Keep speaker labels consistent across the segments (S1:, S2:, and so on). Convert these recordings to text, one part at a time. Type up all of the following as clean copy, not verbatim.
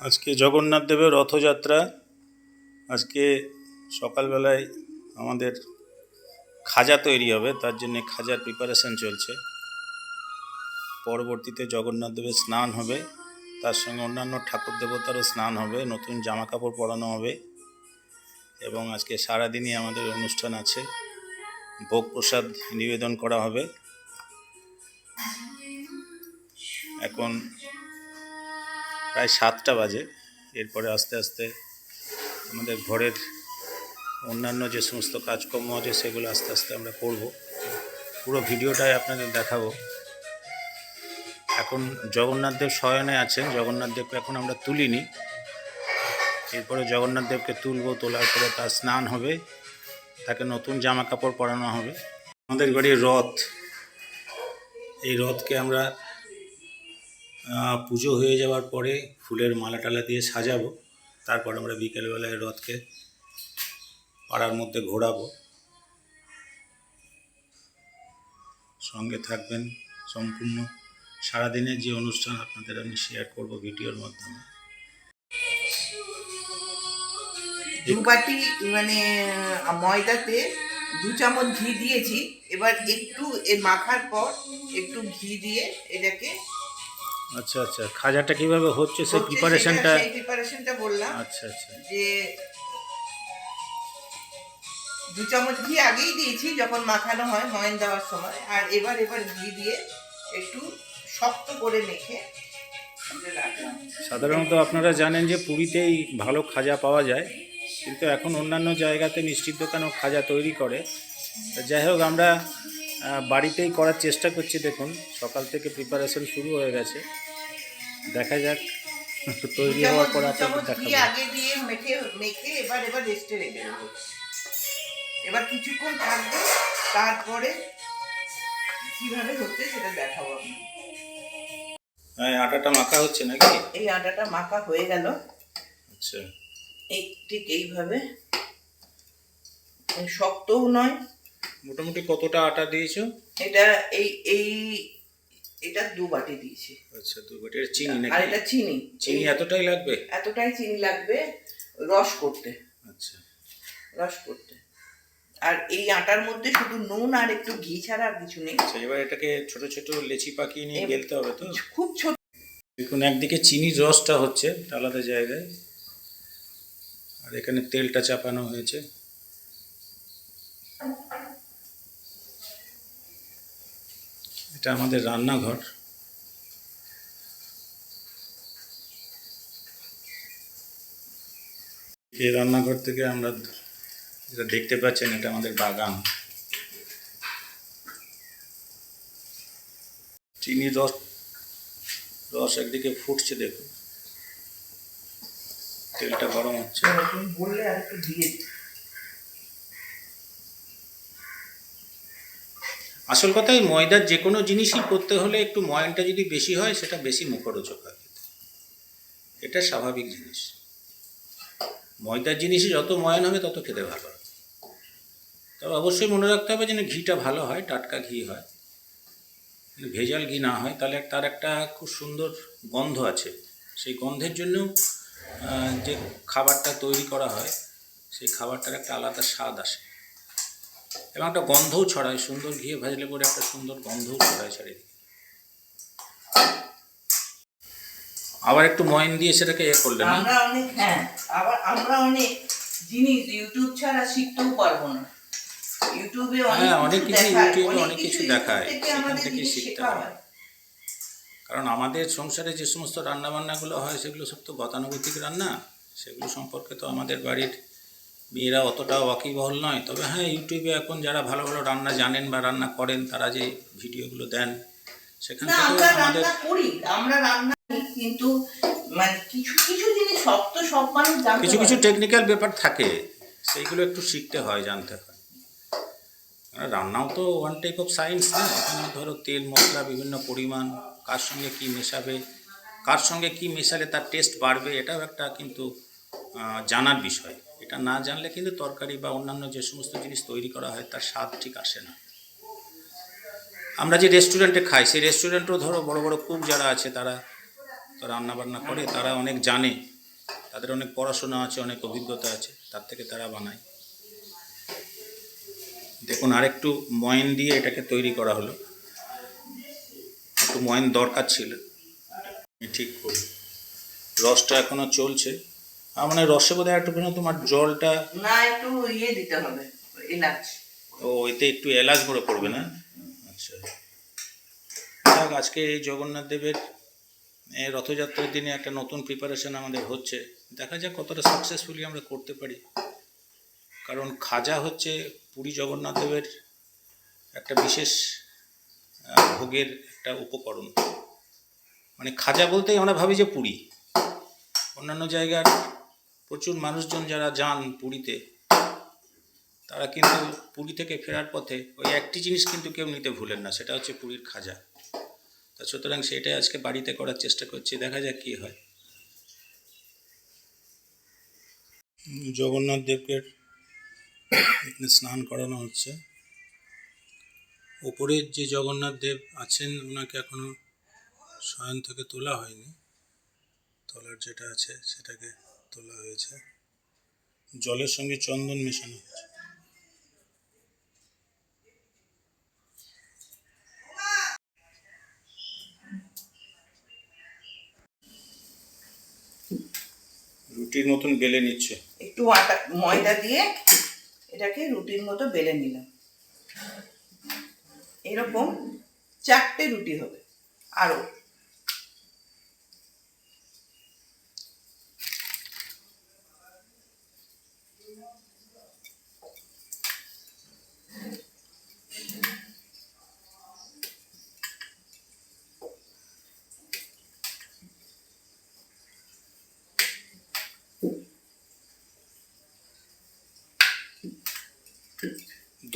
S1: আজকে জগন্নাথ দেবের রথযাত্রা। আজকে সকালবেলায় আমাদের খাজা তৈরি হবে, তার জন্য খাজার প্রিপারেশন চলছে। পরবর্তীতে জগন্নাথ দেবের স্নান হবে, তার সঙ্গে অন্যান্য ঠাকুর দেবতারও স্নান হবে, নতুন জামা কাপড় পরানো হবে এবং আজকে সারাদিনই আমাদের অনুষ্ঠান আছে। ভোগ প্রসাদ নিবেদন করা হবে। এখন প্রায় 7টা বাজে। এরপরে আস্তে আস্তে আমাদের ঘরের অন্যান্য যে সমস্ত কাজকর্ম আছে সেগুলো আস্তে আস্তে আমরা করব। পুরো ভিডিওটাই আপনাদের দেখাবো। এখন জগন্নাথ দেব শয়নে আছেন, জগন্নাথ দেবকে এখন আমরা তুলিনি। এরপরে জগন্নাথ দেবকে তুলব, তোলার পরে তার স্নান হবে, তাকে নতুন জামা কাপড় পরানো হবে। আমাদের বাড়ির রথ, এই রথকে আমরা পুজো হয়ে যাওয়ার পরে ফুলের মালা টালা দিয়ে সাজাবো। তারপর আমরা বিকেলবেলায় রথকে পাড়ার মধ্যে ঘোরাবো। সঙ্গে থাকবেন, সম্পূর্ণ সারাদিনের যে অনুষ্ঠান আপনাদের আমি শেয়ার করব ভিডিওর মাধ্যমে।
S2: 2 বাটি মানে ময়দাতে 2 চামচ ঘি দিয়েছি। এবার একটু মাখার পর একটু ঘি দিয়ে এটাকে
S1: আচ্ছা আচ্ছা, খাজাটা কিভাবে হচ্ছে সেই
S2: প্রিপারেশনটা বললাম।
S1: আচ্ছা
S2: যে 2 চামচ ঘি আগেই দিয়েছি যখন মাখানো হয় ময়ন দেওয়ার সময়, আর এবার ঘি দিয়ে একটু শক্ত করে মেখে রাখলাম।
S1: সাধারণত আপনারা জানেন যে পুরীতেই ভালো খাজা পাওয়া যায়, কিন্তু এখন অন্যান্য জায়গাতে মিষ্টির দোকানেও খাজা তৈরি করে। যাই হোক, আমরা বাড়িতেই করার চেষ্টা করছি। দেখুন, সকাল থেকে প্রিপারেশন শুরু হয়ে গেছে। দেখা যাক, তৈরি হওয়ার পর আপনাদের দেখাবো।
S2: আগে দিয়ে মেখে এবার রেস্টে রেখে দেবো। এবার কিছুক্ষণ থাকবে, তারপরে কিভাবে হচ্ছে সেটা দেখাবো আপনাকে।
S1: আটাটা মাখা হচ্ছে নাকি?
S2: এই আটাটা মাখা হয়ে গেল।
S1: আচ্ছা,
S2: এই ঠিক এইভাবে, শক্তও নয়।
S1: মোটামুটি কতটা আটা দিয়েছো?
S2: এটা এটা 2 বাটি দিয়েছি।
S1: আচ্ছা, 2 বাটি। এর চিনি নাকি?
S2: আর এটা চিনি
S1: এতটাই লাগবে?
S2: এতটাই চিনি লাগবে রস করতে।
S1: আচ্ছা,
S2: রস করতে। আর এই আটার মধ্যে শুধু নুন আর একটু ঘি ছাড়া আর কিছু নেই।
S1: আচ্ছা, এবার এটাকে ছোট ছোট লেচি পাকিয়ে নিয়ে বেলতে হবে তো?
S2: খুব ছোট।
S1: দেখুন, একদিকে চিনির রসটা হচ্ছে আলাদা জায়গায়, আর এখানে তেলটা চাপানো হয়েছে। এটা আমাদের রান্নাঘর। এই রান্নাঘর থেকে আমরা যেটা দেখতে পাচ্ছেন, এটা আমাদের বাগান। চিনির রস একদিকে ফুটছে, দেখুন তেলটা গরম হচ্ছে।
S2: বললে আর একটু দিয়ে।
S1: আসল কথা, এই ময়দার যে কোনো জিনিসই করতে হলে একটু ময়নটা যদি বেশি হয় সেটা বেশি মুখরোচক হয়। এটা স্বাভাবিক জিনিস। ময়দার জিনিসই যত ময়ান হবে তত খেতে ভালো হবে। তবে অবশ্যই মনে রাখতে হবে যেন ঘিটা ভালো হয়, টাটকা ঘি হয়, ভেজাল ঘি না হয়। তাহলে তার একটা খুব সুন্দর গন্ধ আছে। সেই গন্ধের জন্য যে খাবারটা তৈরি করা হয় সেই খাবারটার একটা আলাদা স্বাদ আসে এবং একটা গন্ধও ছড়ায়। সুন্দর ঘিয়ে ভাজলে পরে একটা সুন্দর গন্ধও ছড়ায় চারিদিকে। আবার একটু ময়ন দিয়ে সেটাকে করলেন।
S2: আমরা অনেক জিনিস ইউটিউব ছাড়া শিখতেও পারবো না। ইউটিউবে
S1: অনেক কিছু দেখায়, সেখান থেকে শিখতে হয়। কারণ আমাদের সংসারে যে সমস্ত রান্নাবান্নাগুলো হয় সেগুলো সব তো গতানুগতিক রান্না। সেগুলো সম্পর্কে তো আমাদের বাড়ির মেয়েরা অতটাও ওয়াকিবহল নয়। তবে হ্যাঁ, ইউটিউবে এখন যারা ভালো ভালো রান্না জানেন বা রান্না করেন, তারা যে ভিডিওগুলো দেন সেখান থেকে আমাদের
S2: আমরা রান্না, কিন্তু মানে কিছু জিনিস সব মানুষ জানতে,
S1: কিছু টেকনিক্যাল ব্যাপার থাকে, সেইগুলো একটু শিখতে হয়, জানতে হয়। রান্নাও তো ওয়ান টাইপ অফ সায়েন্স না। এখানে ধরো তেল মশলা বিভিন্ন পরিমাণ, কার সঙ্গে কী মেশাবে, কার সঙ্গে কী মেশালে তার টেস্ট বাড়বে, এটাও একটা কিন্তু জানার বিষয়। এটা না জানলে কিন্তু তরকারি বা অন্যান্য যে সমস্ত জিনিস তৈরি করা হয় তার স্বাদ ঠিক আসে না। আমরা যে রেস্টুরেন্টে খাই, সেই রেস্টুরেন্টেও ধরো বড় বড় কুক যারা আছে তারা রান্না বান্না করে, তারা অনেক জানে, তাদের অনেক পড়াশোনা আছে, অনেক অভিজ্ঞতা আছে, তার থেকে তারা বানায়। দেখুন আরেকটু ময়ন দিয়ে এটাকে তৈরি করা হলো, একটু ময়ন দরকার ছিল, ঠিক করি। রসটা এখনো চলছে, মানে রসে বোধহয় একটুখানি তোমার জলটা,
S2: না একটু ইয়ে দিতে হবে, এলাচ।
S1: ও এতে একটু এলাচ গুঁড়ো পড়বে না? আচ্ছা, যাক, আজকে এই জগন্নাথ দেবের রথযাত্রার দিনে একটা নতুন প্রিপারেশন আমাদের হচ্ছে, দেখা যাক কতটা সাকসেসফুলি আমরা করতে পারি। কারণ খাজা হচ্ছে পুরী জগন্নাথ দেবের একটা বিশেষ ভোগের একটা উপকরণ। মানে খাজা বলতেই আমরা ভাবি যে পুরী। অন্যান্য জায়গার প্রচুর মানুষজন যারা যান পুরীতে, তারা কিন্তু পুরী থেকে ফেরার পথে ওই একটি জিনিস কিন্তু কেউ নিতে ভুলেন না, সেটা হচ্ছে পুরীর খাজা। তা সুতরাং সেটাই আজকে বাড়িতে করার চেষ্টা করছি, দেখা যাক কী হয়। জগন্নাথ দেবকে এখানে স্নান করানো হচ্ছে। ওপরের যে জগন্নাথ দেব আছেন, ওনাকে এখনো শয়ন থেকে তোলা হয়নি, তলার যেটা আছে সেটাকে তোলা হয়েছে, জলের সঙ্গে চন্দন মেশানো হয়েছে। রুটির মতন বেলে নিচ্ছে,
S2: একটু আটা ময়দা দিয়ে এটাকে রুটির মতো বেলে নিলাম। এরকম 4টে রুটি হবে। আরো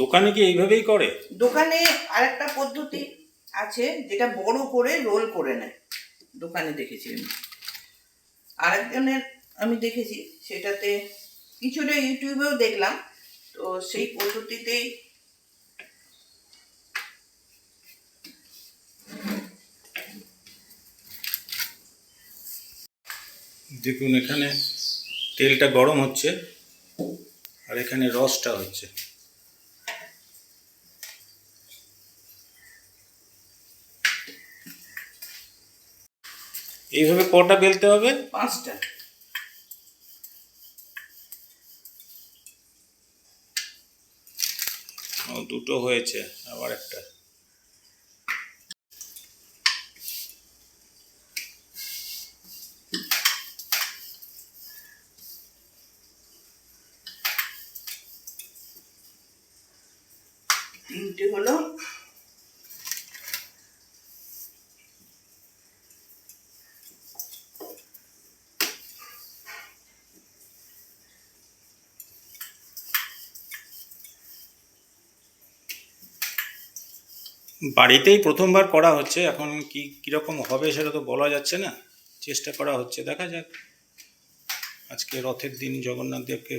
S1: দোকানে কি এইভাবেই করে?
S2: দোকানে আরেকটা পদ্ধতি আছে, যেটা বড় করে রোল করে নেয়, দোকানে দেখেছি আমি। আরেকজনের আমি দেখেছি, সেটাতে কিছুটা ইউটিউবেও দেখলাম, তো সেই পদ্ধতিতেই
S1: দেখুন এখানে তেলটা গরম হচ্ছে আর এখানে রসটা হচ্ছে। এইভাবে কটা বেলতে হবে?
S2: 5টা।
S1: ও, দুটো হয়েছে, আবার একটা।
S2: তিনটে হলো।
S1: বাড়িতেই প্রথমবার করা হচ্ছে, এখন কি কীরকম হবে সেটা তো বলা যাচ্ছে না, চেষ্টা করা হচ্ছে, দেখা যাক। আজকে রথের দিন জগন্নাথ দেবকে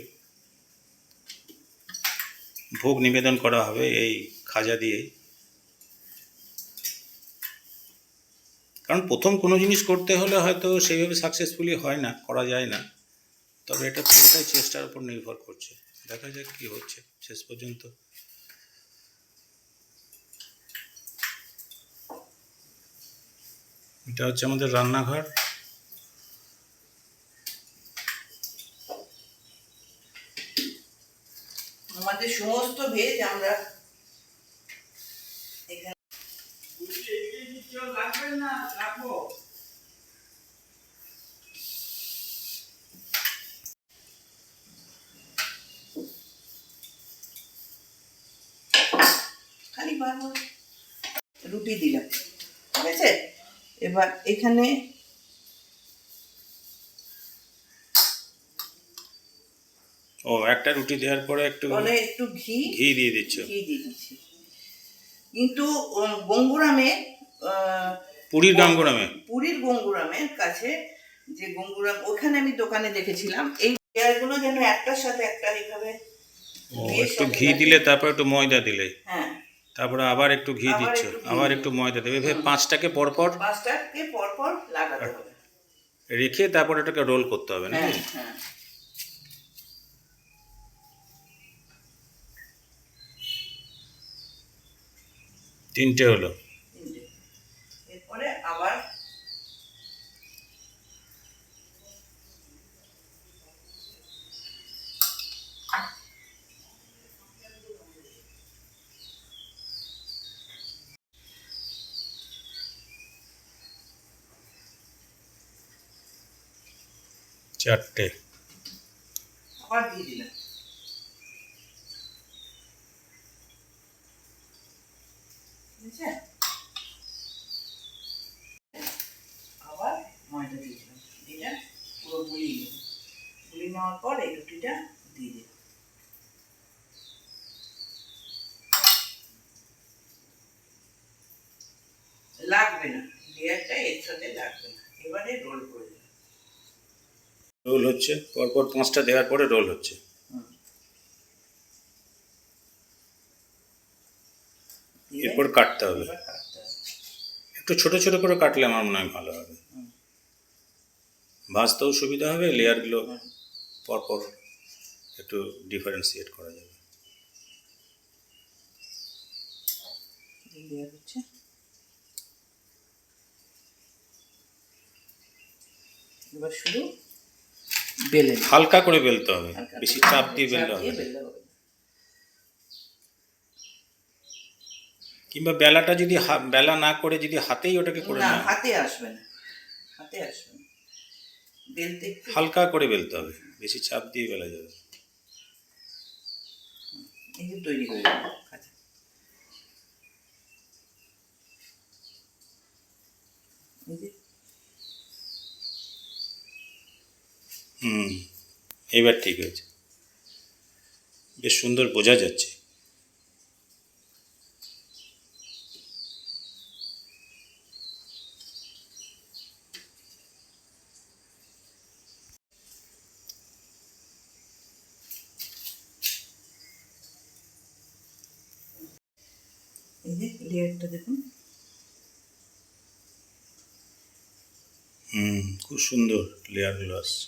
S1: ভোগ নিবেদন করা হবে এই খাজা দিয়েই। কারণ প্রথম কোনো জিনিস করতে হলে হয়তো সেইভাবে সাকসেসফুলি হয় না, করা যায় না, তবে এটা পুরোটাই চেষ্টার উপর নির্ভর করছে, দেখা যাক কী হচ্ছে শেষ পর্যন্ত। এটা হচ্ছে আমাদের রান্নাঘর।
S2: আমাদের সমস্ত ভেজ আমরা এখানে খালি বারবার রুটি দিলাম, ঠিক আছে। এবার এখানে
S1: ও, একটা রুটি দেওয়ার পরে একটু
S2: একটু ঘি
S1: দিয়ে দিচ্ছ?
S2: ঘি দিয়ে দিচ্ছি। কিন্তু গঙ্গুরামে,
S1: পুরীর
S2: গঙ্গুরামের কাছে যে গঙ্গুরাম, ওখানে আমি দোকানে দেখেছিলাম এই লেয়ারগুলো যেন একটার সাথে একটা এইভাবে।
S1: ও, একটু ঘি দিলে, তারপর একটু ময়দা দিলে,
S2: হ্যাঁ,
S1: তারপরে আবার একটু ঘি দিচ্ছ, আবার একটু ময়দা দেবে, এভাবে 5টাকে পরপর
S2: লাগাতে হবে।
S1: রেখে তারপর এটাকে রোল করতে হবে
S2: হ্যাঁ
S1: নাকি?
S2: হ্যাঁ।
S1: তিনটে হলো।
S2: তিনটে। এরপরে আবার
S1: চারটে।
S2: আবার দিয়ে দিলাম। বুঝছে? আবার ময়দা দিয়ে দিলাম। এটা পুরো গুলিয়ে নেব। গুলিয়ে নেওয়ার পর এই রুটিটা দিয়ে দিলাম। লাগবে না, লেয়ারটা এর সাথে লাগবে না। এবারে রোল করে দিলাম।
S1: রোল হচ্ছে, পরপর 5টা দেওয়ার পরে রোল হচ্ছে।
S2: দিয়ে
S1: এরপর কাটতে হবে।
S2: এবার কাটতে হবে।
S1: একটু ছোট ছোট করে কাটলে আমার মনে হয় ভালো হবে, ভাজতেও সুবিধা হবে, লেয়ারগুলো পরপর একটু ডিফারেন্সিয়েট করা যাবে।
S2: এই লেয়ার হচ্ছে। এবার শুধু বেলে নেব।
S1: হালকা করে বেলতে হবে,
S2: হালকা
S1: বেশি
S2: করে
S1: চাপ দিয়ে বেললে
S2: চাপ
S1: হবে
S2: দিয়ে
S1: না।
S2: বেললে হবে না।
S1: কিংবা বেলাটা যদি বেলা না করে যদি হাতেই ওটাকে করে
S2: না,
S1: নেয়,
S2: হাতে আসবে না, হাতে আসবে না। বেলতে একটু
S1: হালকা করে বেলতে হবে, বেশি চাপ দিয়ে বেলা যাবে।
S2: এই যে তৈরি হয়ে গেল খাজা। এই যে
S1: এবার ঠিক হয়েছে, বেশ সুন্দর বোঝা যাচ্ছে।
S2: এই যে লেয়ারটা দেখুন।
S1: খুব সুন্দর লেয়ারগুলো আসছে।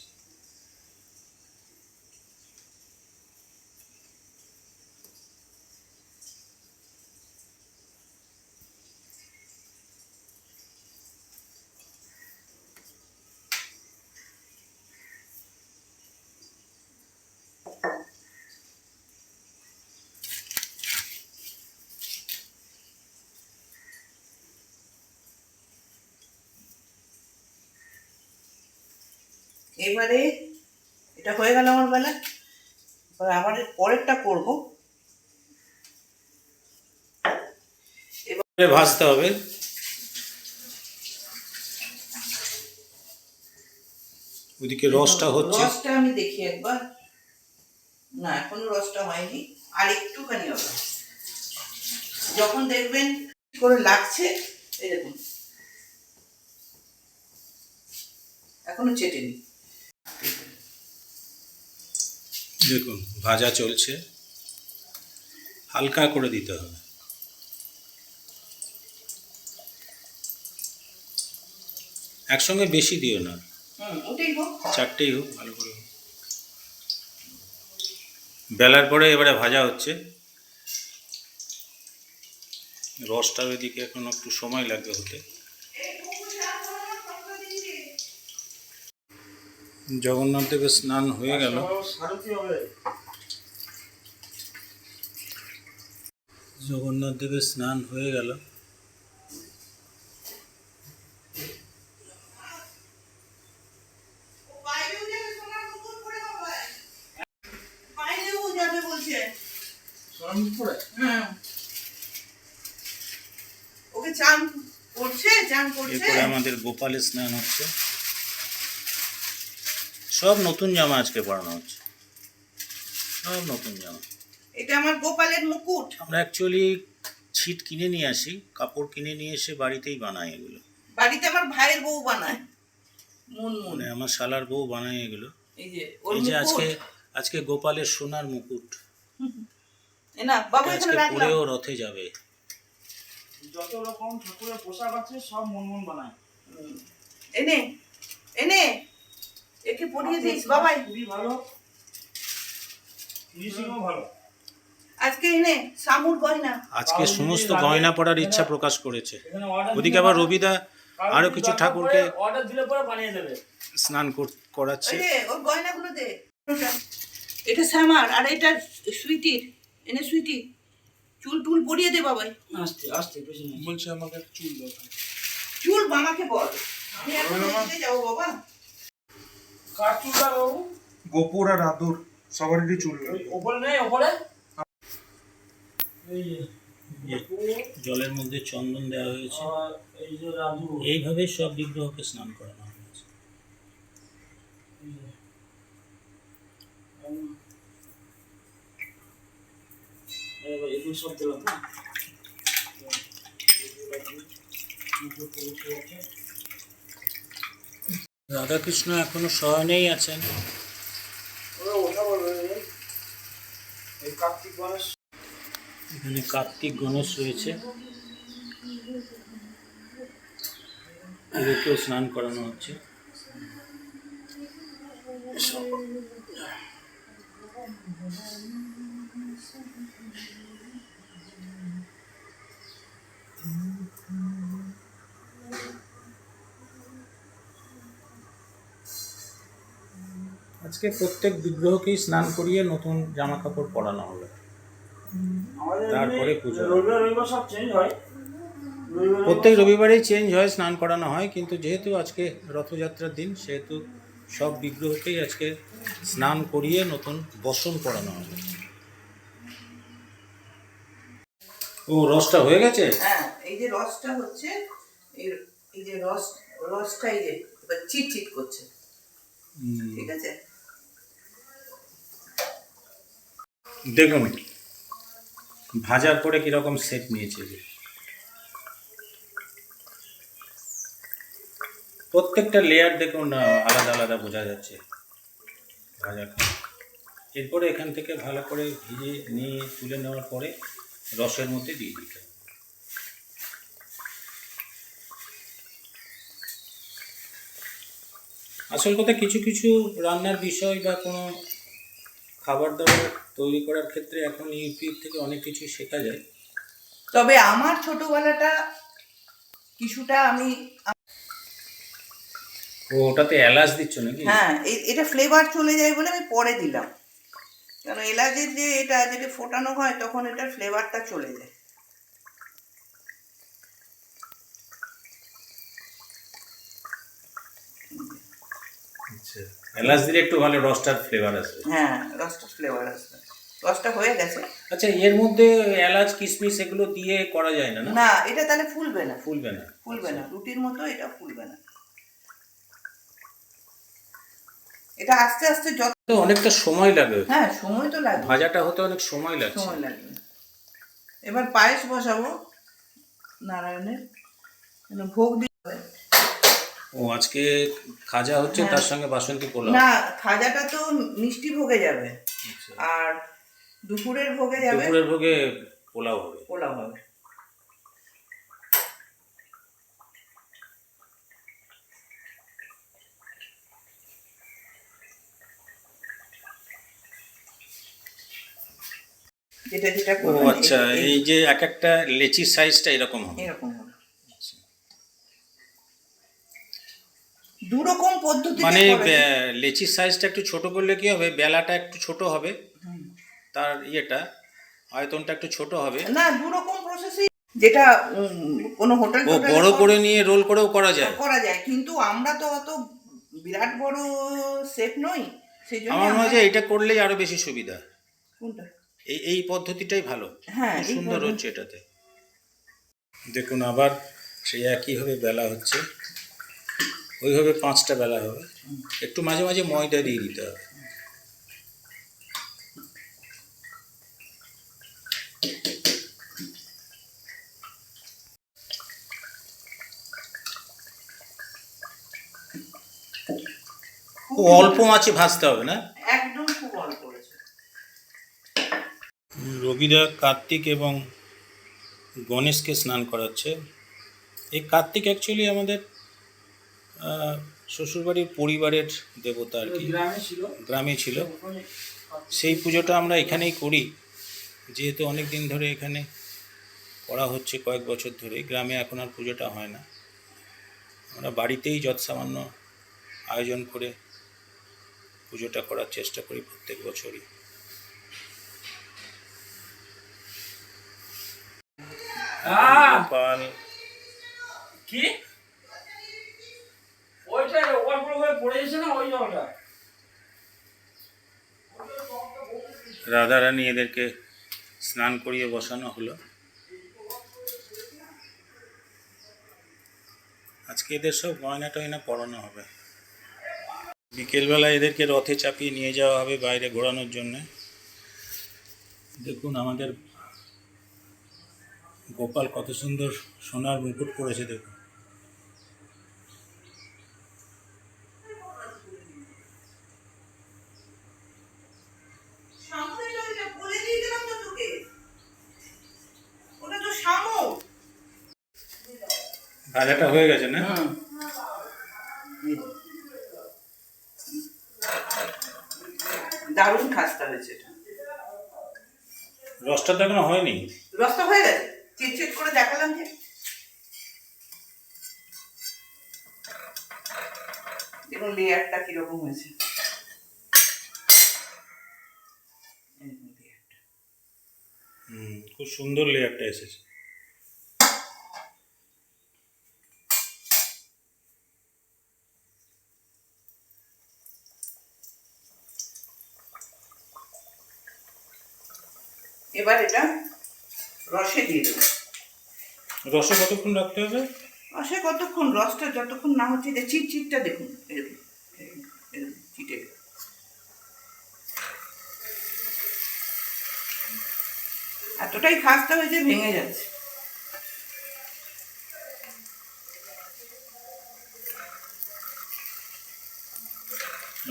S2: এবারে এটা হয়ে গেল আমার বেলা। এবার আবার পরেরটা করব।
S1: এবারে ভাজতে হবে। ওদিকে রসটা হচ্ছে।
S2: রসটা আমি দেখি একবার। না, এখনো রসটা হয়নি, আর একটুখানি হবে। যখন দেখবেন করে লাগছে, এই দেখুন এখনো চেটেনি।
S1: দেখুন ভাজা চলছে, হালকা করে দিতে হবে। একসঙ্গে বেশি দিও না,
S2: ওটাই হোক।
S1: চারটেই হোক, ভালো করে হোক। বেলার পরে এবারে ভাজা হচ্ছে। রসটার ওইদিকে এখন একটু সময় লাগবে হতে। জগন্নাথ দেবের স্নান হয়ে গেল। জগন্নাথ দেবের স্নান হয়ে গেল।
S2: ওকে চান করছে, চান করছে।
S1: এরপরে আমাদের গোপালের স্নান হচ্ছে। সব নতুন জামা আজকে পরানো হচ্ছে, সব নতুন জামা।
S2: এটা আমার গোপালের মুকুট।
S1: আমরা অ্যাকচুয়ালি ছিট কিনে নিয়ে আসি, কাপড় কিনে নিয়ে এসে বাড়িতেই বানাই এগুলো।
S2: বাড়িতে আমার ভাইয়ের বউ বানায়, মুনমুন।
S1: মানে আমার শালার বউ বানায় এগুলো।
S2: এই যে ওর
S1: এই যে আজকে
S2: মুকুট।
S1: আজকে গোপালের সোনার মুকুট,
S2: এ না বাবু,
S1: এটা
S2: এখানে
S1: আজকে
S2: রাখলাম।
S1: পরেও রথে যাবে।
S3: যত রকম ঠাকুরের পোশাক আছে সব মুনমুন বানায়।
S2: এনে এনে একে পরিয়ে দিস বাবাই।
S3: খুবই ভালো, ফিনিশিংও ভালো।
S2: আজকে এনে সামুর গয়না।
S1: আজকে সমস্ত গয়না পরার ইচ্ছা প্রকাশ করেছে।
S3: এখানে order
S1: ওদিকে
S3: দিলে
S1: আবার
S3: পরে-
S1: রবিদা
S3: কারণ
S1: আরো
S3: যদি
S1: কিছু
S3: দরকার
S1: ঠাকুরকে
S3: পড়ে order দিলে পরে বানিয়ে দেবে।
S1: স্নান করাচ্ছে।
S2: ওই যে ওর গয়নাগুলো দে। এটা শ্যামার আর এটা সুইটির। এনে সুইটি চুল টুল পরিয়ে দে বাবাই।
S3: আস্তে আস্তে পেছনে
S4: বলছে আমাকে চুল দরকার।
S2: চুল মামাকে বল, আমি এখন দিতে যাবো বাবা।
S3: কার চুল লাগাবো?
S4: গোপুর আর আদর সবারই চুল
S3: ওই
S4: লাগবে।
S3: ওপরে নেই, ওপরে এই যে
S1: জলের মধ্যে চন্দন দেওয়া হয়েছে।
S3: আর এই যে রাজু,
S1: এইভাবে সব বিগ্রহকে স্নান করানো হয়েছে।
S3: এই যে, এবার এগুলো সব দিলাম না।
S1: রাধাকৃষ্ণ এখনো শয়নেই আছেন।
S3: ওরা ওঠা বলবে এই কার্তিক গণেশ।
S1: এখানে কার্তিক গণেশ রয়েছে, এদেরকেও স্নান করানো হচ্ছে। আজকে প্রত্যেক বিগ্রহকেই স্নান করিয়ে নতুন জামা কাপড় পরানো হলো।
S3: আমাদের
S1: তারপরে
S3: এমনি
S1: পুজো।
S3: রবিবার রবিবার সব চেঞ্জ হয়। রবিবার
S1: প্রত্যেক রবিবারেই চেঞ্জ হয়, স্নান করানো হয়, কিন্তু যেহেতু আজকে রথযাত্রার দিন সেহেতু সব বিগ্রহকেই আজকে স্নান করিয়ে নতুন বসন পরানো হবে। ও রসটা হয়ে গেছে?
S2: হ্যাঁ, এই যে রসটা হচ্ছে, এই যে রসটা এই যে এবার চিট চিট করছে, ঠিক আছে?
S1: দেখুন ভাজার পরে কিরকম সেট নিয়েছে। প্রত্যেকটা লেয়ার দেখুন আলাদা আলাদা বোঝা যাচ্ছে ভাজার। এরপরে এখান থেকে ভালো করে ভিজে নিয়ে তুলে নেওয়ার পরে রসের মধ্যে দিয়ে দিতে হবে। আসল কথা কিছু কিছু রান্নার বিষয় বা কোনো খাবার দাবার তৈরি করার ক্ষেত্রে এখন ইউটিউব থেকে অনেক কিছু শেখা যায়।
S2: তবে আমার ছোটবেলাটা কিছুটা আমি,
S1: ও ওটাতে এলাচ দিচ্ছ নাকি?
S2: হ্যাঁ এটা ফ্লেভার চলে যায় বলে আমি পরে দিলাম, কারণ এলাচের যে এটা যেটা ফোটানো হয় তখন এটার ফ্লেভারটা চলে যায়।
S1: আচ্ছা, এলাচ দিলে একটু ভালো রসটার ফ্লেভার আসবে।
S2: হ্যাঁ, রসটা ফ্লেভার আসবে। রসটা হয়ে গেছে।
S1: আচ্ছা, এর মধ্যে এলাচ কিশমিশ এগুলো দিয়ে করা যায় না?
S2: না, এটা তাহলে ফুলবে না,
S1: ফুলবে না?
S2: ফুলবে না, রুটির মতো এটা ফুলবে না। এটা আস্তে আস্তে যত,
S1: তো অনেকটা সময় লাগে,
S2: হ্যাঁ সময় তো লাগবে,
S1: ভাজাটা হতে অনেক সময় লাগছে।
S2: সময় লাগবে। এবার পায়েস বসাবো নারায়ণের, ভোগ দিতে হবে।
S1: ও আজকে খাজা হচ্ছে, তার সঙ্গে বাসন্তী পোলাও?
S2: না, খাজাটা তো মিষ্টি ভোগে যাবে,
S1: আচ্ছা।
S2: আর দুপুরের ভোগে যাবে
S1: দুপুরের ভোগে পোলাও হবে।
S2: পোলাও হবে। যেটা যেটা
S1: ও
S2: করবেন
S1: আচ্ছা, এই যে এক একটা লেচির সাইজটা এরকম হবে?
S2: এরকম হবে। দু রকম পদ্ধতিতে
S1: মানে
S2: করা যায়।
S1: লেচির সাইজটা একটু ছোট করলে কি হবে, বেলাটা একটু ছোট হবে, তার ইয়েটা আয়তনটা একটু ছোট হবে।
S2: না, দু রকম প্রসেসই, যেটা কোনো হোটেল
S1: ও বড় করে নিয়ে রোল করেও করা যায়?
S2: করা যায়, কিন্তু আমরা তো অত বিরাট বড় শেফ নই, সেই জন্য
S1: আমার মনে হয় এটা করলেই আরো বেশি সুবিধা।
S2: কোনটা?
S1: এই পদ্ধতিটাই ভালো।
S2: হ্যাঁ,
S1: খুব
S2: এই
S1: সুন্দর
S2: পদ্ধতি-
S1: হচ্ছে এটাতে। দেখুন আবার সেই একইভাবে বেলা হচ্ছে, ওইভাবে 5টা বেলা হবে। একটু মাঝে মাঝে ময়দা দিয়ে দিতে হবে। খুব অল্প মাছে ভাজতে হবে না?
S2: একদম খুব অল্প করেছে।
S1: রবিদা কার্তিক এবং গণেশকে স্নান করাচ্ছে। এই কার্তিক অ্যাকচুয়ালি আমাদের শ্বশুরবাড়ির পরিবারের দেবতা আর কি,
S3: গ্রামে ছিল
S1: গ্রামে ছিল।
S3: ওখানে
S1: সেই পুজোটা আমরা এখানেই করি, যেহেতু অনেক দিন ধরে এখানে করা হচ্ছে, কয়েক বছর ধরে। গ্রামে এখন আর পুজোটা হয় না, আমরা বাড়িতেই যৎসামান্য আয়োজন করে পুজোটা করার চেষ্টা করি প্রত্যেক বছরই। গোপাল
S3: কি ওইটা ওয়ারগুলো হয়ে পড়ে গেছে না ওই জলটা।
S1: রাধারানী এদেরকে স্নান করিয়ে বসানো হলো। আজকে এদের সব গয়না টয়না পরানো হবে। বিকেলবেলা এদেরকে রথে চাপিয়ে নিয়ে যাওয়া হবে বাইরে ঘোরানোর জন্য। দেখুন আমাদের গোপাল কত সুন্দর সোনার মুকুট পরেছে, দেখুন। ভাজাটা হয়ে গেছে না?
S2: দারুণ খাস্তা হয়েছে এটা।
S1: রসটা তো এখনো হয়নি।
S2: রসটা হয়ে গেছে, চিটচিট করে দেখালাম যে। দেখুন লেয়ারটা কিরকম হয়েছে।
S1: খুব সুন্দর লেয়ারটা এসেছে।
S2: এবার এটা রসে দিয়ে দেবো।
S1: রসে কতক্ষণ রাখতে হবে?
S2: রসে কতক্ষণ, রসটা যতক্ষণ না হচ্ছে, যে চিটচিটটা দেখুন, এরকম এরকম চিটে এতটাই খাস্তা হয়েছে ভেঙে যাচ্ছে।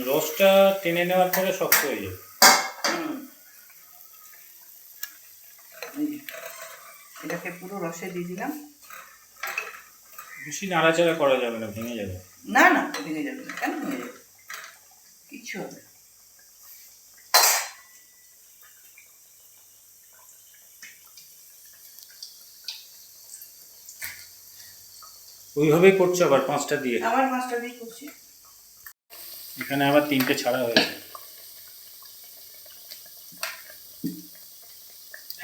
S1: রসটা টেনে নেওয়ার পরে শক্ত হয়ে যাবে।
S2: এটাকে পুরো রসে দিয়ে দিলাম।
S1: বেশি নাড়াচাড়া করা যাবে না, ভেঙে যাবে।
S2: না না, ভেঙে যাবে না। কেন ভেঙে যাবে? কিচ্ছু হবে না।
S1: ওইভাবেই করছো আবার 5টা দিয়ে?
S2: আবার মাছটা দিয়ে করছি।
S1: এখানে আবার 3টে ছাড়া হয়েছে।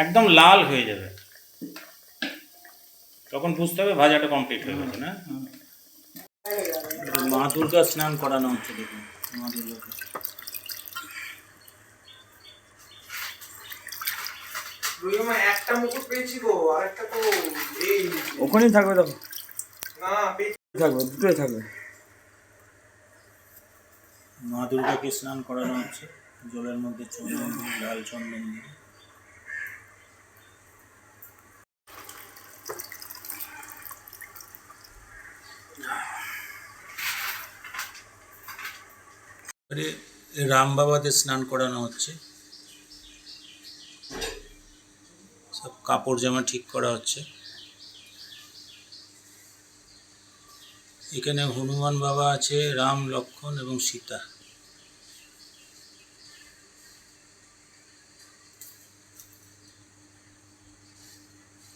S1: একদম লাল হয়ে যাবে, তখন বুঝতে হবে ভাজাটা কমপ্লিট হয়ে গেছে। না, মা দুর্গা স্নান করানো হচ্ছে, দেখুন মা দুর্গাকে।
S4: একটা মুকুট পেয়েছি গো, আরেকটা তো এই
S3: ওখানেই থাকবে, দেখো
S4: না
S3: থাকবে, দুটোই থাকবে।
S1: মা দুর্গাকে স্নান করানো হচ্ছে জলের মধ্যে চন্দন দিয়ে, লাল চন্দন দিয়ে। রাম বাবাদের স্নান করানো হচ্ছে, সব কাপড় জামা ঠিক করা হচ্ছে। এখানে হনুমান বাবা আছে, রাম, লক্ষ্মণ এবং সীতা।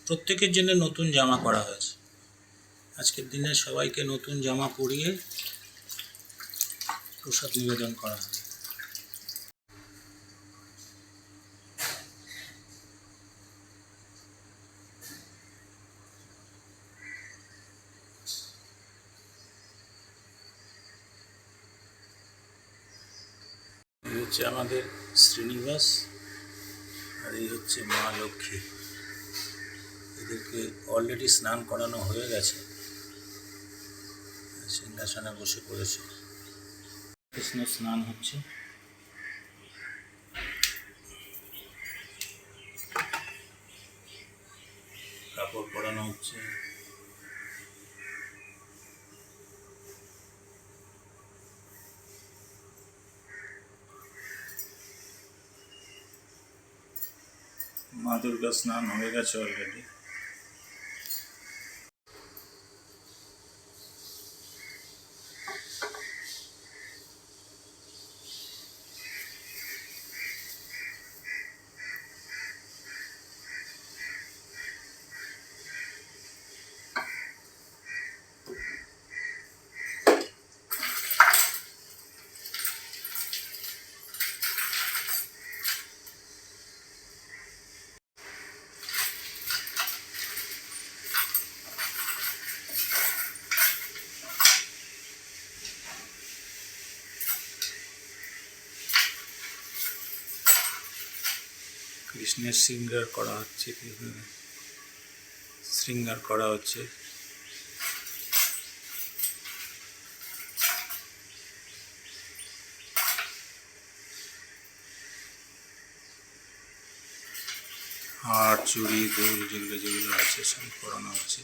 S1: প্রত্যেকের জন্য নতুন জামা করা হয়েছে। আজকের দিনে সবাইকে নতুন জামা পরিয়ে প্রসাদ নিবেদন করা হবে। এই হচ্ছে আমাদের শ্রীনিবাস, আর এই হচ্ছে মা লক্ষ্মী। এদেরকে অলরেডি স্নান করানো হয়ে গেছে, সিংহাসনে বসে পড়েছে। কৃষ্ণ স্নান হচ্ছে। কাপড় পরানো হচ্ছে। মা দুর্গা স্নান হয়ে গেছে অলরেডি। কৃষ্ণের শৃঙ্গার করা হচ্ছে, শৃঙ্গার করা হচ্ছে। হার, চুড়ি, দুল যেগুলো যেগুলো আছে সব পরানো হচ্ছে।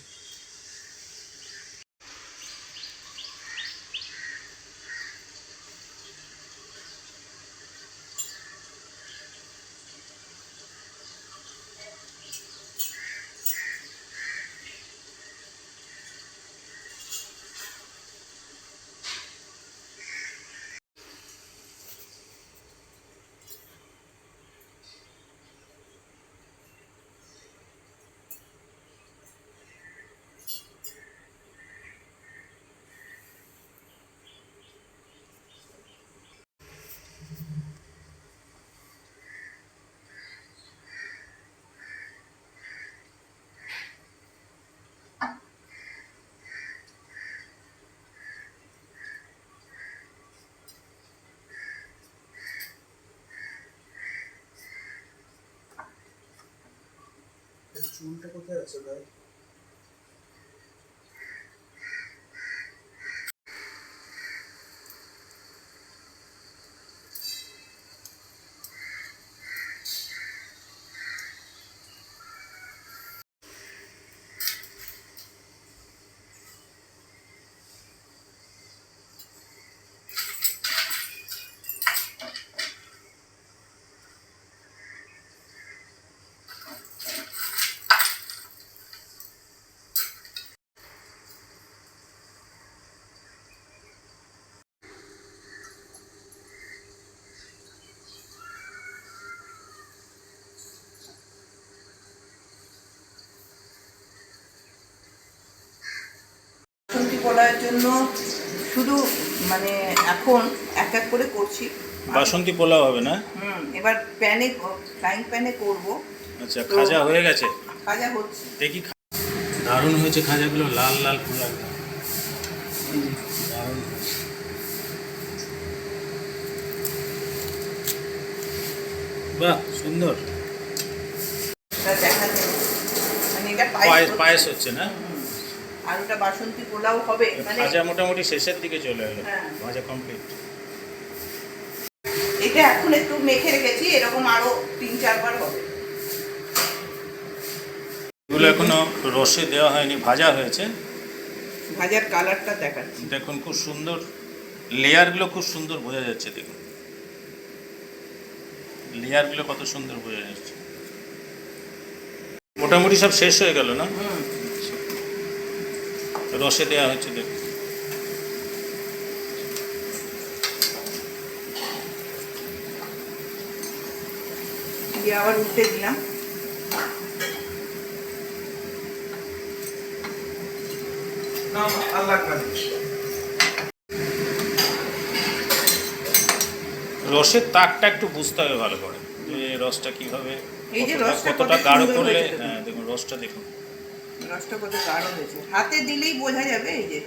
S4: চুলটা কোথায় আছে ভাই?
S2: বাসন্তী পোলাওয়ের জন্য শুধু মানে এখন এক এক করে করছি।
S1: বাসন্তী পোলাও হবে না?
S2: এবার প্যানে, ফ্রাইং প্যানে করব।
S1: আচ্ছা, খাজা হয়ে গেছে?
S2: খাজা হচ্ছে।
S1: দেখি, দারুণ হয়েছে খাজাগুলো, লাল লাল পুরো একদম দারুণ হয়েছে। বাহ, সুন্দর।
S2: এটা দেখা যায় মানে এটা
S1: পায়েস হচ্ছে না?
S2: আর ওটা বাসন্তী পোলাও হবে মানে
S1: ভাজা মোটামুটি শেষের দিকে চলে এলো।
S2: হ্যাঁ।
S1: ভাজা কমপ্লিট।
S2: এটা এখন একটু মেখে রেখেছি, এরকম আরো 3-4 বার হবে।
S1: এগুলো এখনো রসে দেওয়া হয়নি, ভাজা হয়েছে।
S2: ভাজার কালারটা দেখাচ্ছি।
S1: দেখুন খুব সুন্দর, লেয়ারগুলো খুব সুন্দর বোঝা যাচ্ছে। দেখুন লেয়ারগুলো কত সুন্দর বোঝা যাচ্ছে। মোটামুটি সব শেষ হয়ে গেল না? রসে দেওয়া হচ্ছে। দেখুন
S2: দিয়ে আবার উঠতে দিলাম।
S4: না আর লাগবে না।
S1: রসের তাকটা একটু বুঝতে হবে ভালো করে, যে রসটা কিভাবে,
S2: এই যে রসটা
S1: কতটা
S2: কত
S1: গাঢ়
S2: সুন্দর
S1: করলে।
S2: হয়েছে দেখুন।
S1: হ্যাঁ দেখুন রসটা দেখুন।
S2: রসটা কত গাঢ় হয়েছে, হাতে দিলেই বোঝা যাবে। এই যে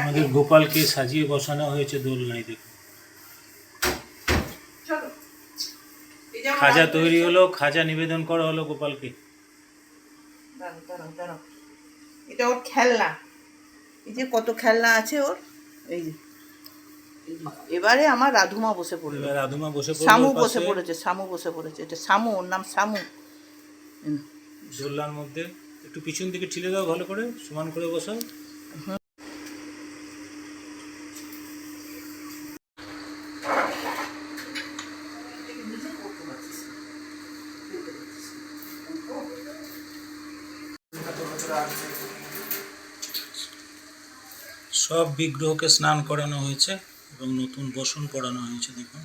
S1: আমাদের গোপালকে সাজিয়ে বসানো হয়েছে দোলনায়। দেখুন খাজা তৈরি হলো, খাজা নিবেদন করা হলো গোপালকে।
S2: এটা ওর খেলনা, এই যে কত খেলনা আছে ওর। এই যে এবারে আমার রাধুমা বসে পড়লো।
S1: এবার রাধুমা বসে পড়লো,
S2: শামু
S1: ওর
S2: বসে
S1: পাশে
S2: পড়েছে, শামু বসে পড়েছে। এটা শামু, ওর নাম শামু।
S1: দোলনার মধ্যে একটু পিছন দিকে ঠেলে দাও, ভালো করে সমান করে বসাও। সব বিগ্রহকে স্নান করানো হয়েছে এবং নতুন বসন পরানো হয়েছে। দেখুন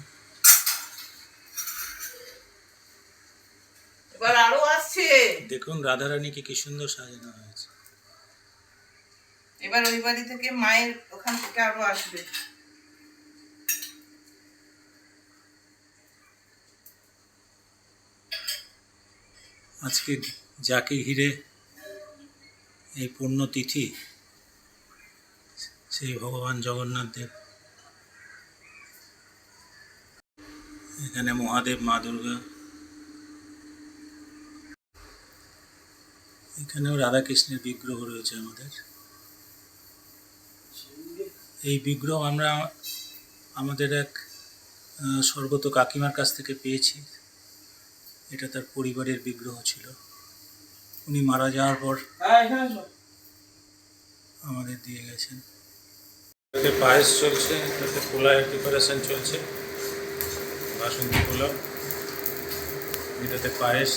S2: এবার আরো আসছে।
S1: দেখুন রাধারানীকে কি সুন্দর সাজানো হয়েছে।
S2: এবার ওই বাড়ি থেকে মায়ের ওখান থেকে আরো আসবে।
S1: আজকে যাকে ঘিরে এই পুণ্যতিথি, সেই ভগবান জগন্নাথ দেব, এখানে মহাদেব, মা দুর্গা, এখানেও রাধাকৃষ্ণের বিগ্রহ রয়েছে আমাদের। এই বিগ্রহ আমরা আমাদের এক স্বর্গত কাকিমার কাছ থেকে পেয়েছি। এটা তার পরিবারের বিগ্রহ ছিল, উনি মারা যাওয়ার পর আমাদের দিয়ে গেছেন। এটাতে পায়েস চলছে, এটাতে পোলাওয়ের প্রিপারেশন চলছে, বাসন্তী পোলাও, এটাতে পায়েস।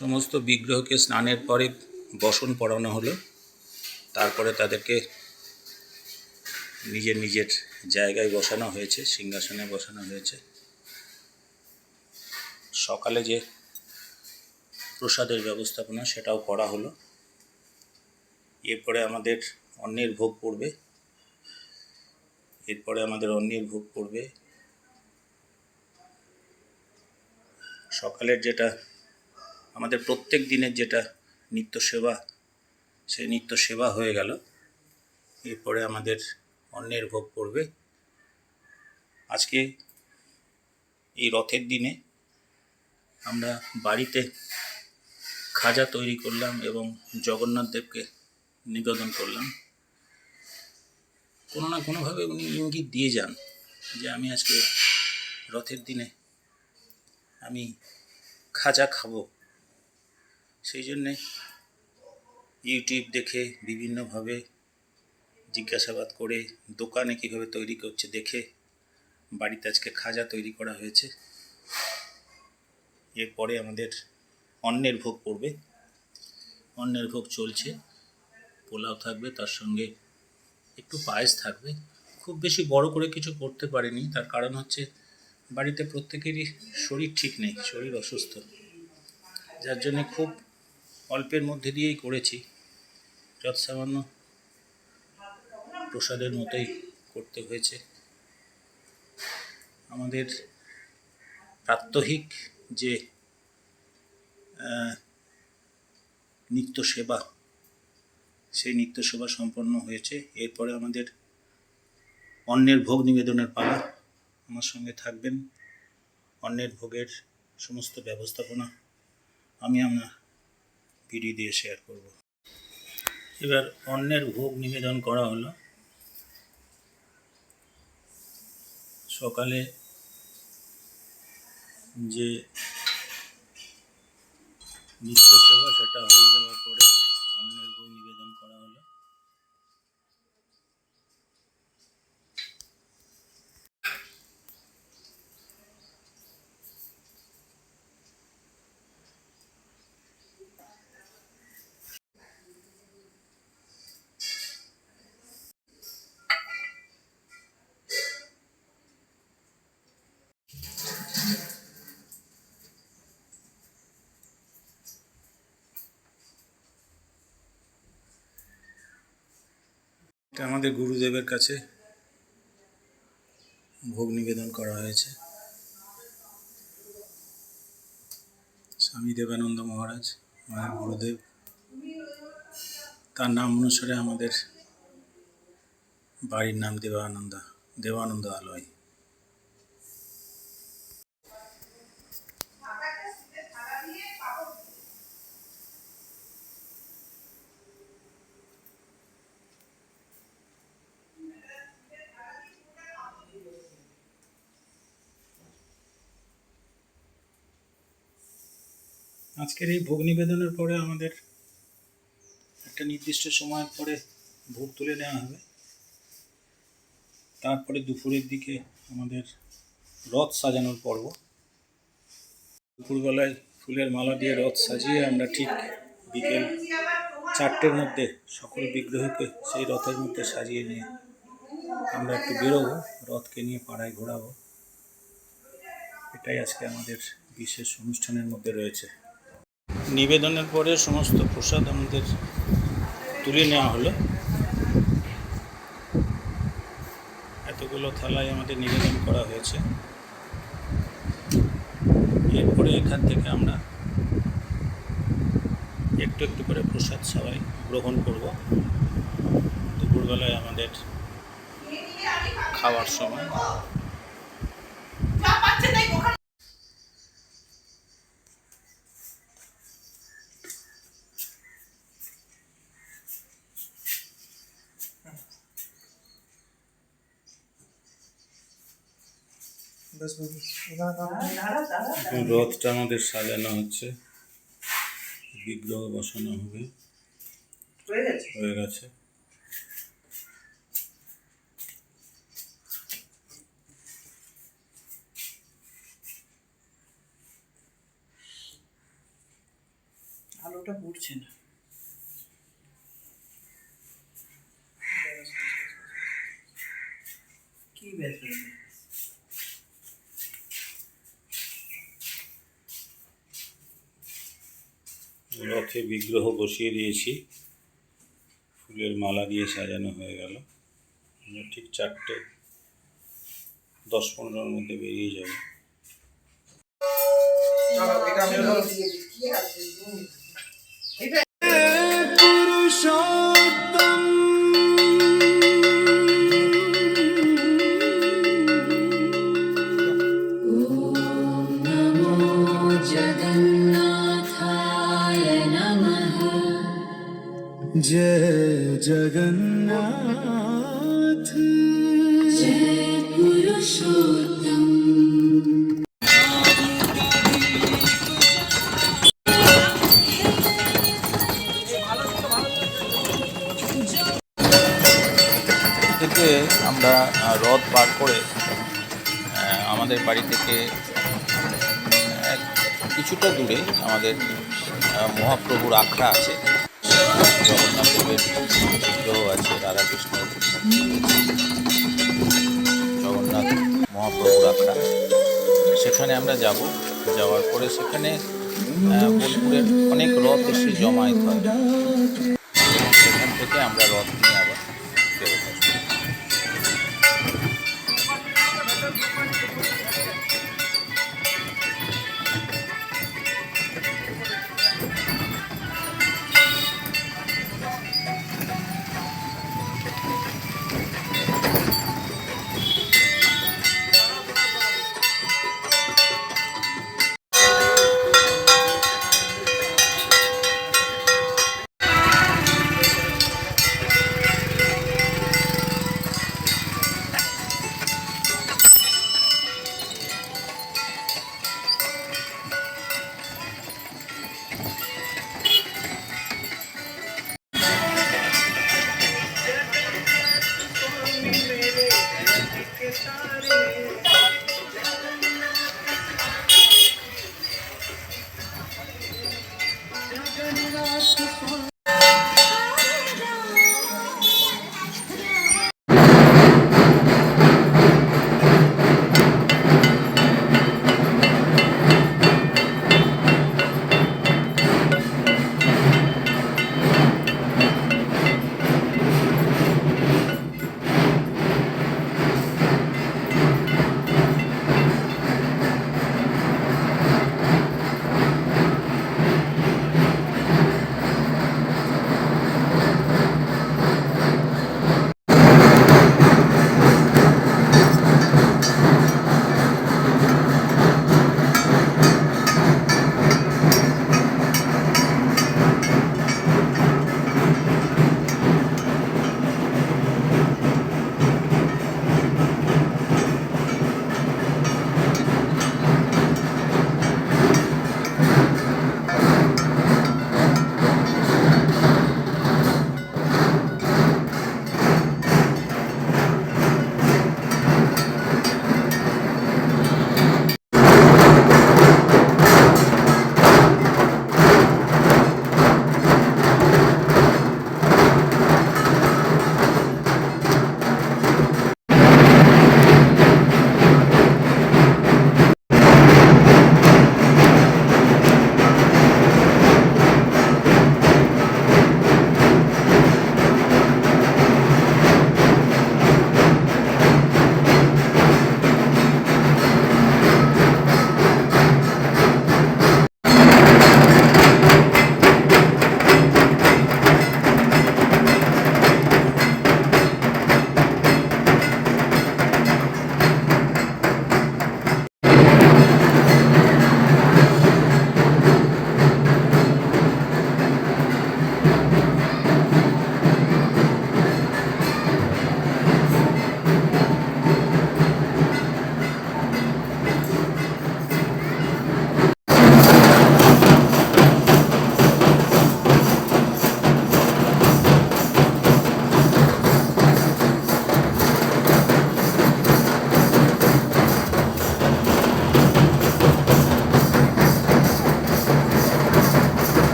S1: সমস্ত বিগ্রহকে স্নানের পরে বসন পড়ানো হলো, তারপরে তাদেরকে নিজের নিজের জায়গায় বসানো হয়েছে, সিংহাসনে বসানো হয়েছে। সকালে যে প্রসাদের ব্যবস্থাপনা সেটাও করা হলো। এরপরে আমাদের অন্নের ভোগ পড়বে। সকালের যেটা আমাদের প্রত্যেক দিনের যেটা নিত্য সেবা, সেই নিত্য সেবা হয়ে গেল। এরপরে আমাদের অন্নের ভোগ পড়বে। আজকে এই রথের দিনে আমরা বাড়িতে খাজা তৈরি করলাম এবং জগন্নাথ দেবকে নিবেদন করলাম। কোনো না কোনোভাবে উনি ইঙ্গিত দিয়ে যান যে আমি আজকে রথের দিনে আমি খাজা খাবো। সেই জন্যে ইউটিউব দেখে বিভিন্নভাবে জিজ্ঞাসাবাদ করে, দোকানে কীভাবে তৈরি করছে দেখে বাড়িতে আজকে খাজা তৈরি করা হয়েছে। এরপরে আমাদের অন্নের ভোগ পড়বে। অন্নের ভোগ চলছে, পোলাও থাকবে, তার সঙ্গে একটু পায়েস থাকবে। খুব বেশি বড় করে কিছু করতে পারিনি, তার কারণ হচ্ছে বাড়িতে প্রত্যেকেরই শরীর ঠিক নেই, শরীর অসুস্থ, যার জন্যে খুব অল্পের মধ্যে দিয়েই করেছি। যৎসামান্য প্রসাদের মতোই করতে হয়েছে। আমাদের প্রাত্যহিক যে নিত্য সেবা, সেই নিত্য সেবা সম্পন্ন হয়েছে। এরপরে আমাদের অন্নের ভোগ নিবেদনের পালা। আমার সঙ্গে থাকবেন। অন্নের ভোগের সমস্ত ব্যবস্থাপনা আমি আপনার ভিডিও দিয়ে শেয়ার করব। এবার অন্নের ভোগ নিবেদন করা হলো। সকালে যে নিত্য সেবা সেটা হয়ে যাওয়ার পরে অন্নের ভোগ নিবেদন করা হলো। এটা আমাদের গুরুদেবের কাছে ভোগ নিবেদন করা হয়েছে। স্বামী দেবানন্দ মহারাজ আমাদের গুরুদেব, তার নাম অনুসারে আমাদের বাড়ির নাম দেবানন্দ আলয়। আজকের এই ভোগ নিবেদনের পরে আমাদের একটা নির্দিষ্ট সময় পরে ভোগ তুলে নেওয়া হবে। তারপরে দুপুরের দিকে আমাদের রথ সাজানোর পর্ব। দুপুরবেলায় ফুলের মালা দিয়ে রথ সাজিয়ে আমরা ঠিক বিকেল 4টের মধ্যে সকল বিগ্রহকে সেই রথের মধ্যে সাজিয়ে নিয়ে আমরা একটু বেরোবো, রথকে নিয়ে পাড়ায় ঘোরাবো। এটাই আজকে আমাদের বিশেষ অনুষ্ঠানের মধ্যে রয়েছে। নিবেদনের পরে সমস্ত প্রসাদ আমাদের তুলে নেওয়া হলো। এতগুলো থালায় আমাদের নিবেদন করা হয়েছে। এরপরে এখান থেকে আমরা একটু একটু করে প্রসাদ সবাই গ্রহণ করব। দুপুরবেলায় আমাদের খাওয়ার সময়।
S2: যা পাচ্ছে তাই ওখানে
S1: রথটা আমাদের সাজানো হচ্ছে, বিগ্রহ বসানো হবে, হয়ে গেছে।
S2: আলোটা পড়ছে না। কি ব্যাপার?
S1: রথে বিগ্রহ বসিয়ে দিয়েছি, ফুলের মালা দিয়ে সাজানো হয়ে গেল। আমরা ঠিক 4:10-15 মধ্যে বেরিয়ে যাব।
S4: চলো, এটা আমি হলো
S5: जगन्नाथाय नमः।
S6: जय जगन्नाथ
S5: जय पुरुषोत्तम।
S1: থেকে আমরা রথ পার করে আমাদের বাড়ি থেকে কিছুটা দূরে আমাদের মহাপ্রভুর আখড়া আছে, জগন্নাথ দেবের বিগ্রহ আছে, রাধাকৃষ্ণ জগন্নাথ মহাপ্রভুর আখড়া, সেখানে আমরা যাব। যাওয়ার পরে সেখানে বোলপুরের অনেক রথ এসে জমায়েত হয় এবং সেখান থেকে আমরা রথ নিয়ে আবার ফেরত